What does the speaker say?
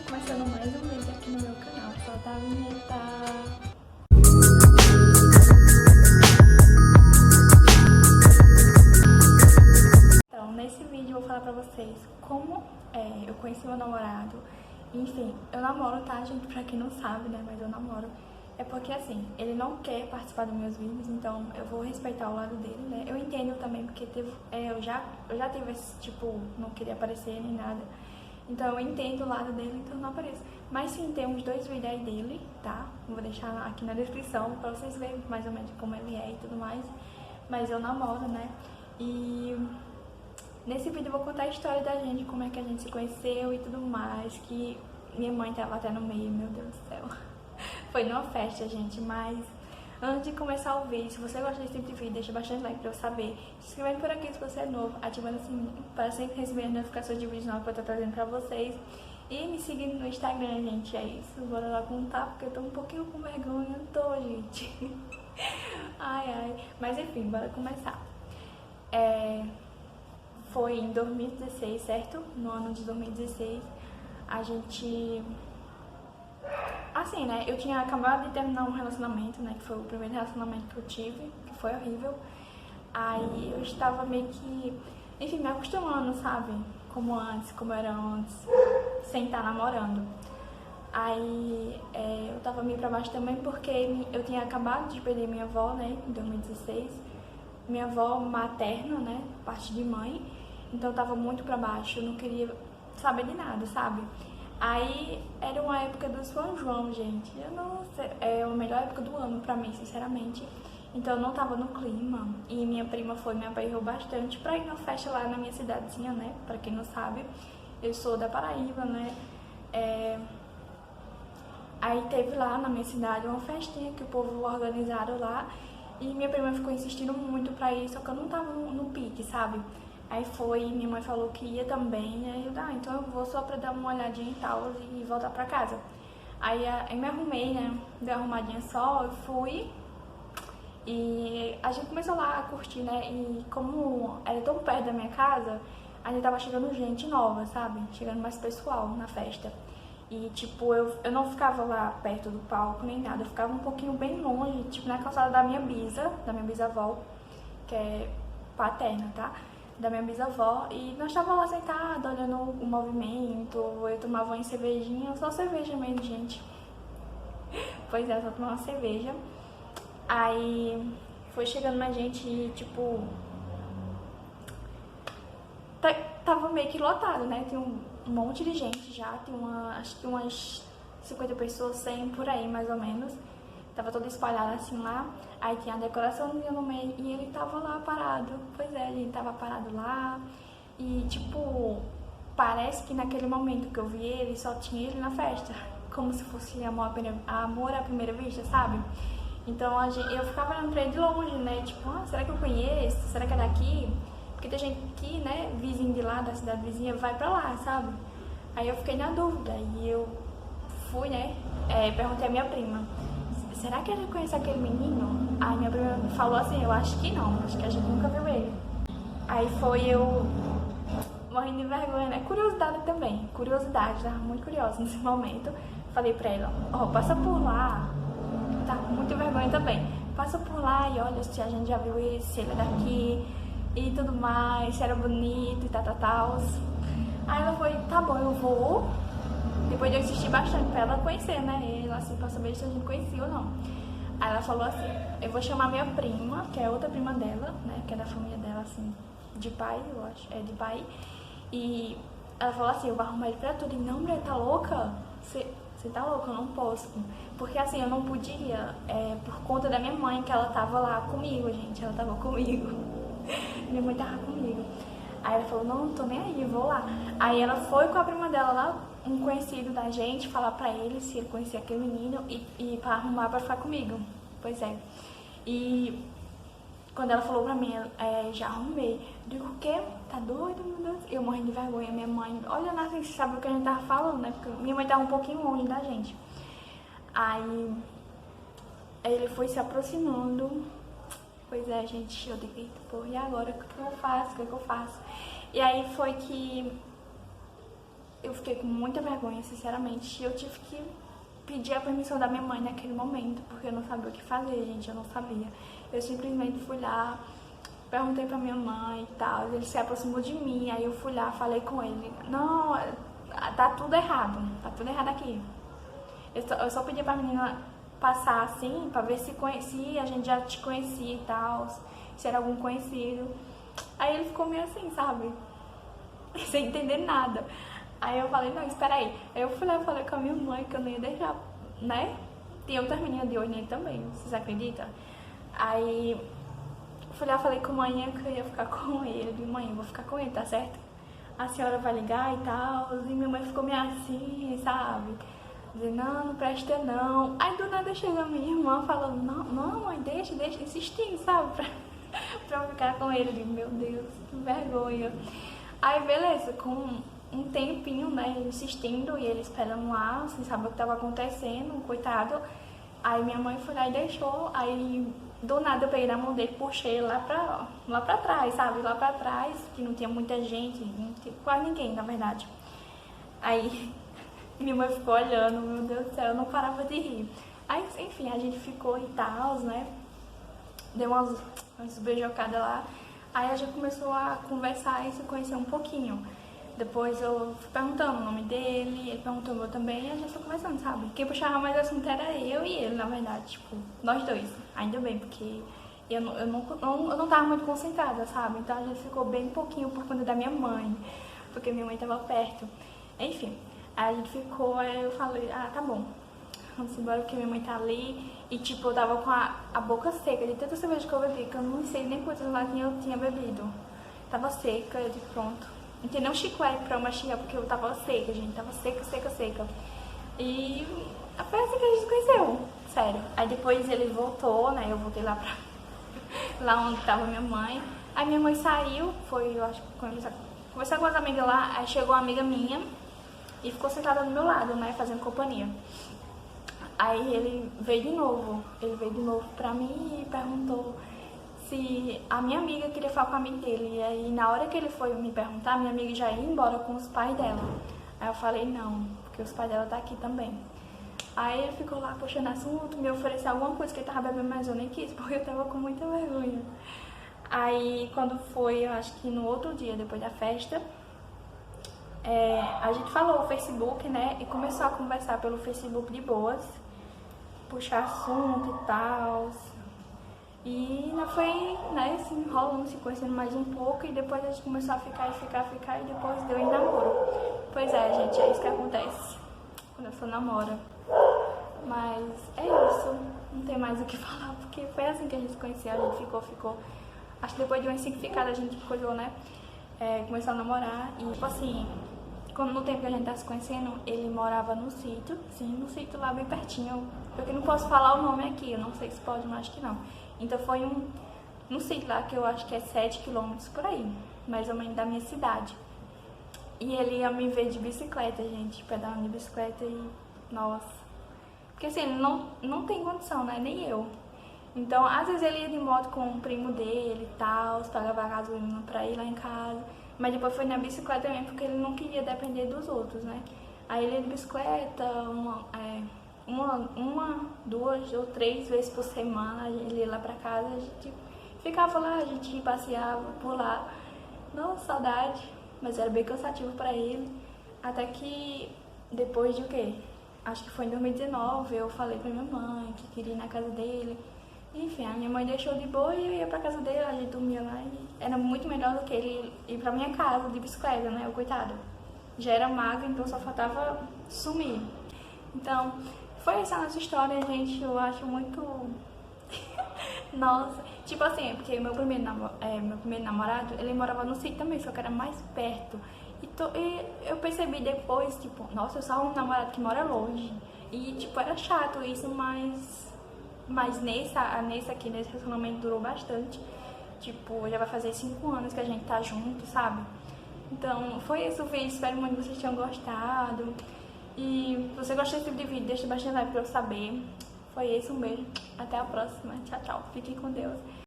Começando mais um vídeo aqui no meu canal, solta a vinheta. Então, nesse vídeo eu vou falar pra vocês como eu conheci meu namorado. Enfim, eu namoro, tá, gente? Pra quem não sabe, né, mas eu namoro. É porque, assim, ele não quer participar dos meus vídeos, então eu vou respeitar o lado dele, né? Eu entendo também, porque eu já tive esse, tipo, não queria aparecer nem nada. Então eu entendo o lado dele, então não apareço. Mas sim, tem uns 2 vídeos aí dele, tá? Vou deixar aqui na descrição pra vocês verem mais ou menos como ele é e tudo mais. Mas eu namoro, né? E nesse vídeo eu vou contar a história da gente, como é que a gente se conheceu e tudo mais. Que minha mãe tava até no meio, meu Deus do céu. Foi numa festa, gente, mas antes de começar o vídeo, se você gosta desse tipo de vídeo, deixa bastante like pra eu saber. Se inscrevendo por aqui se você é novo, ativando o sininho para sempre receber as notificações de vídeos novos que eu tô trazendo pra vocês. E me seguindo no Instagram, gente, é isso. Bora lá contar, porque eu tô um pouquinho com vergonha, eu tô, gente. Ai, ai. Mas enfim, bora começar. Foi em 2016, certo? No ano de 2016, a gente... Assim, né, eu tinha acabado de terminar um relacionamento, né, que foi o primeiro relacionamento que eu tive, que foi horrível. Aí eu estava meio que, enfim, me acostumando, sabe, como era antes, sem estar namorando. Aí eu tava meio pra baixo também porque eu tinha acabado de perder minha avó, né, em 2016. Minha avó materna, né, parte de mãe, então eu tava muito pra baixo, eu não queria saber de nada, sabe? Aí era uma época do São João, gente. Eu não sei, é a melhor época do ano pra mim, sinceramente. Então eu não tava no clima. E minha prima me apoiou bastante pra ir na festa lá na minha cidadezinha, né? Pra quem não sabe, eu sou da Paraíba, né? Aí teve lá na minha cidade uma festinha que o povo organizaram lá. E minha prima ficou insistindo muito pra ir, só que eu não tava no pique, sabe? Aí minha mãe falou que ia também, aí eu, então eu vou só pra dar uma olhadinha e tal e voltar pra casa. Aí eu me arrumei, né, dei uma arrumadinha só, eu fui e a gente começou lá a curtir, né, e como era tão perto da minha casa, a gente tava chegando gente nova, sabe, chegando mais pessoal na festa. E tipo, eu não ficava lá perto do palco nem nada, eu ficava um pouquinho bem longe, tipo na calçada da minha bisavó, que é paterna, tá? Da minha bisavó, e nós estávamos lá sentados, olhando o movimento, eu tomava uma cervejinha, só cerveja mesmo, gente. Pois é, só tomava uma cerveja. Aí foi chegando mais gente e, tipo, tava meio que lotado, né? Tinha um monte de gente já, acho que umas 50 pessoas, 100 por aí, mais ou menos. Tava todo espalhado assim lá, aí tinha a decoraçãozinha no meio e ele tava lá parado. Pois é, ele tava parado lá e tipo, parece que naquele momento que eu vi ele, só tinha ele na festa. Como se fosse amor à primeira vista, sabe? Então eu ficava olhando pra ele de longe, né? Tipo, será que eu conheço? Será que é daqui? Porque tem gente que, né, vizinho de lá, da cidade vizinha, vai pra lá, sabe? Aí eu fiquei na dúvida e eu fui, né, perguntei à minha prima. Será que a gente conhece aquele menino? Aí minha prima falou assim, eu acho que não, acho que a gente nunca viu ele. Aí foi eu morrendo de vergonha, né? Curiosidade também, tava muito curiosa nesse momento. Falei pra ela, passa por lá, tá com muita vergonha também. Passa por lá e olha se a gente já viu ele, se ele é daqui e tudo mais, se era bonito e tal. Aí ela foi, tá bom, eu vou. Depois de eu insistir bastante pra ela conhecer, né, ele, assim, pra saber se a gente conhecia ou não. Aí ela falou assim, eu vou chamar minha prima, que é outra prima dela, né, que é da família dela, assim, de pai, eu acho, de pai. E ela falou assim, eu vou arrumar ele pra tudo. E não, mulher, tá louca? Você tá louca? Eu não posso. Porque assim, eu não podia, por conta da minha mãe, que ela tava lá comigo, gente, ela tava comigo. Minha mãe tava comigo. Aí ela falou, não tô nem aí, eu vou lá. Aí ela foi com a prima dela lá, um conhecido da gente, falar pra ele se ele conhecia aquele menino e pra arrumar pra ficar comigo. Pois é. E quando ela falou pra mim, já arrumei. Eu digo, o quê? Tá doido, meu Deus? Eu morrendo de vergonha, minha mãe, olha lá, você sabe o que a gente tava falando, né? Porque minha mãe tava um pouquinho longe da gente. Aí ele foi se aproximando. Pois é, gente, eu digo, porra, e agora? O que eu faço? E aí foi que eu fiquei com muita vergonha, sinceramente. E eu tive que pedir a permissão da minha mãe naquele momento, porque eu não sabia o que fazer, gente, eu não sabia. Eu simplesmente fui lá, perguntei pra minha mãe e tal, ele se aproximou de mim, aí eu fui lá, falei com ele, não, tá tudo errado aqui. Eu só pedi pra menina passar assim, pra ver se conhecia, a gente já te conhecia e tal, se era algum conhecido. Aí ele ficou meio assim, sabe, sem entender nada. Aí eu falei, não, espera aí. Aí eu fui lá e falei com a minha mãe que eu não ia deixar, né? Tem outra menina de olho nele também, vocês acreditam? Aí fui lá, falei com a mãe que eu ia ficar com ele. Eu disse, mãe, eu vou ficar com ele, tá certo? A senhora vai ligar e tal. E minha mãe ficou meio assim, sabe? Dizendo, não presta não. Aí do nada chega a minha irmã falando, não mãe, deixa, insistindo, sabe? Pra eu ficar com ele. Eu digo, meu Deus, que vergonha. Aí beleza, com um tempinho, né, insistindo e ele esperando lá, sem saber o que tava acontecendo, coitado. Aí minha mãe foi lá e deixou, aí do nada eu peguei na mão dele, puxei lá pra trás, sabe? Lá pra trás, que não tinha muita gente, não tinha quase ninguém, na verdade. Aí minha mãe ficou olhando, meu Deus do céu, eu não parava de rir. Aí, enfim, a gente ficou e tal, né? Deu umas beijocadas lá. Aí a gente começou a conversar e se conhecer um pouquinho. Depois eu fui perguntando o nome dele, ele perguntou o meu também, e a gente foi conversando, sabe? Quem puxava mais assunto era eu e ele, na verdade, tipo, nós dois. Ainda bem, porque eu não tava muito concentrada, sabe? Então a gente ficou bem pouquinho por conta da minha mãe, porque minha mãe tava perto. Enfim, aí a gente ficou, aí eu falei, tá bom, vamos embora porque minha mãe tá ali. E tipo, eu tava com a boca seca de tanta cerveja que eu bebi, que eu não sei nem quantas latinhas eu tinha bebido. Tava seca, eu disse, pronto. Não tinha nem um chiclete pra mastigar, porque eu tava seca, gente. Tava seca. E foi assim que a gente se conheceu, sério. Aí depois ele voltou, né? Eu voltei lá lá onde tava minha mãe. Aí minha mãe saiu, foi, eu acho, conversar com as amigas lá. Aí chegou uma amiga minha e ficou sentada do meu lado, né? Fazendo companhia. Aí ele veio de novo pra mim e perguntou se a minha amiga queria falar com a amiga dele. E aí na hora que ele foi me perguntar, minha amiga já ia embora com os pais dela. Aí eu falei não, porque os pais dela tá aqui também. Aí ele ficou lá puxando assunto, me ofereceu alguma coisa que ele tava bebendo, mas eu nem quis, porque eu tava com muita vergonha. Aí quando foi, eu acho que no outro dia, depois da festa, a gente falou o Facebook, né, e começou a conversar pelo Facebook de boas, puxar assunto e tal. E ainda foi, né, se enrolando, se conhecendo mais um pouco, e depois a gente começou a ficar, e depois deu em namoro. Pois é, gente, é isso que acontece quando a pessoa namora. Mas é isso, não tem mais o que falar, porque foi assim que a gente se conheceu, a gente ficou. Acho que depois de umas 5 ficadas a gente coisou, né, começou a namorar, e tipo assim, no tempo que a gente tá se conhecendo, ele morava no sítio, sim, no sítio lá bem pertinho, porque eu não posso falar o nome aqui, eu não sei se pode, mas acho que não. Então foi um sítio lá que eu acho que é 7 quilômetros por aí, mais ou menos da minha cidade. E ele ia me ver de bicicleta, gente, pedalando de bicicleta e, nossa. Porque assim, ele não tem condição, né, nem eu. Então, às vezes ele ia de moto com um primo dele e tal, pagava a gasolina pra ir lá em casa. Mas depois foi na bicicleta também, porque ele não queria depender dos outros, né. Aí ele ia de bicicleta, uma, 2 ou 3 vezes por semana, ele ia lá pra casa, a gente ficava lá, a gente passeava por lá. Nossa, saudade, mas era bem cansativo pra ele. Até que depois de o quê? Acho que foi em 2019, eu falei pra minha mãe que queria ir na casa dele. Enfim, a minha mãe deixou de boa e eu ia pra casa dele, a gente dormia lá e era muito melhor do que ele ir pra minha casa de bicicleta, né, o coitado. Já era magro, então só faltava sumir. Então, foi essa a nossa história, gente, eu acho muito... Nossa, tipo assim, porque meu primeiro namorado, ele morava no sítio também, só que era mais perto. E eu percebi depois, tipo, nossa, eu só um namorado que mora longe. E, tipo, era chato isso, mas nesse relacionamento durou bastante. Tipo, já vai fazer 5 anos que a gente tá junto, sabe? Então, foi esse o vídeo, espero muito que vocês tenham gostado. E se você gostou desse tipo de vídeo, deixa bastante like pra eu saber. Foi esse, um beijo, até a próxima, tchau, tchau, fiquem com Deus.